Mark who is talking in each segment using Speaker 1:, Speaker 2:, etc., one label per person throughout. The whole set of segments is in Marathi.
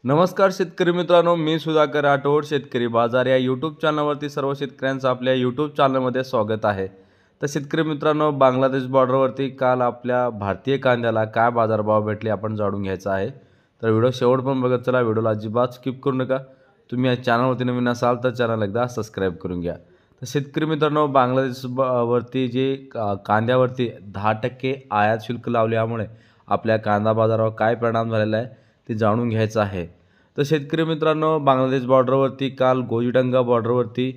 Speaker 1: नमस्कार शेतकरी मित्रांनो, मी सुधाकर राठोड. शेतकरी बाजार या यूट्यूब चॅनलवरती सर्व शेतकऱ्यांचं आपल्या यूट्यूब चॅनलमध्ये स्वागत आहे. तर शेतकरी मित्रांनो, बांगलादेश बॉर्डरवरती काल आपल्या भारतीय कांद्याला काय बाजारभाव भेटले आपण जाणून घ्यायचा आहे. तर व्हिडिओ शेवट पण बघत चला. व्हिडिओला अजिबात स्किप करू नका. तुम्ही या चॅनलवरती नवीन असाल तर चॅनल एकदा सबस्क्राईब करून घ्या. तर शेतकरी मित्रांनो, बांगलादेश वरती जे कांद्यावरती 10% आयात शुल्क लावल्यामुळे आपल्या कांदा बाजारावर काय परिणाम झालेला आहे ते जाणून घ्यायचं आहे. तर शेतकरी मित्रांनो, बांगलादेश बॉर्डरवरती काल गोजीडंगा बॉर्डरवरती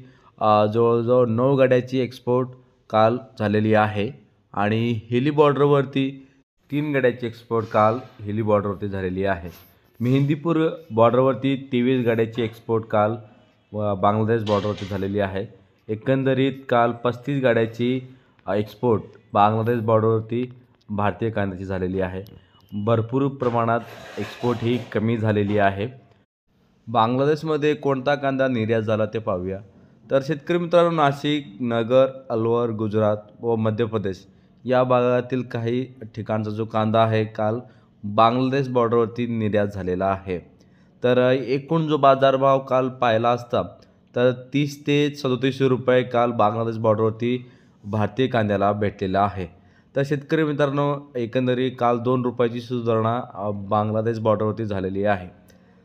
Speaker 1: जवळजवळ 9 गाड्याची एक्सपोर्ट काल झालेली आहे आणि हिली बॉर्डरवरती 3 गाड्याची एक्सपोर्ट काल हिली बॉर्डरवरती झालेली आहे. मेहंदीपूर बॉर्डरवरती 23 गाड्याची एक्सपोर्ट काल बांगलादेश बॉर्डरवरती झालेली आहे. एकंदरीत काल 35 गाड्याची एक्सपोर्ट बांगलादेश बॉर्डरवरती भारतीय कांद्याची झालेली आहे. भरपूर प्रमाणात एक्सपोर्ट ही कमी झालेली आहे. बांगलादेशमध्ये कोणता कांदा निर्यात झाला ते पाहूया. तर शेतकरी मित्रांनो, नाशिक, नगर, अलवर, गुजरात व मध्य प्रदेश या भागातील काही ठिकाणचा जो कांदा आहे काल बांगलादेश बॉर्डरवरती निर्यात झालेला आहे. तर एकूण जो बाजारभाव काल पाहिला असता तर 30 ते 37 रुपये काल बांगलादेश बॉर्डरवरती भारतीय कांद्याला भेटलेला आहे. तर शेतकरी मित्रांनो, एकंदरीत काल 2 रुपयाची सुधारणा बांगलादेश बॉर्डरवरती झालेली आहे.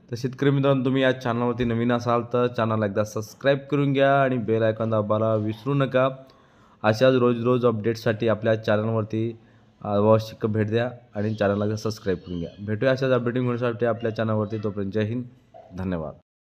Speaker 1: तर शेतकरी मित्रांनो, तुम्ही या चॅनलवरती नवीन असाल तर चॅनल एकदा सबस्क्राईब करून घ्या आणि बेल आयकॉन दाबायला विसरू नका. अशाच रोज अपडेट्ससाठी आपल्या चॅनलवरती अवश्य भेट द्या आणि चॅनलला सबस्क्राईब करून घ्या. भेटूया अशाच अपडेटिंग होण्यासाठी आपल्या चॅनलवरती. तोपर्यंत जय हिंद, धन्यवाद.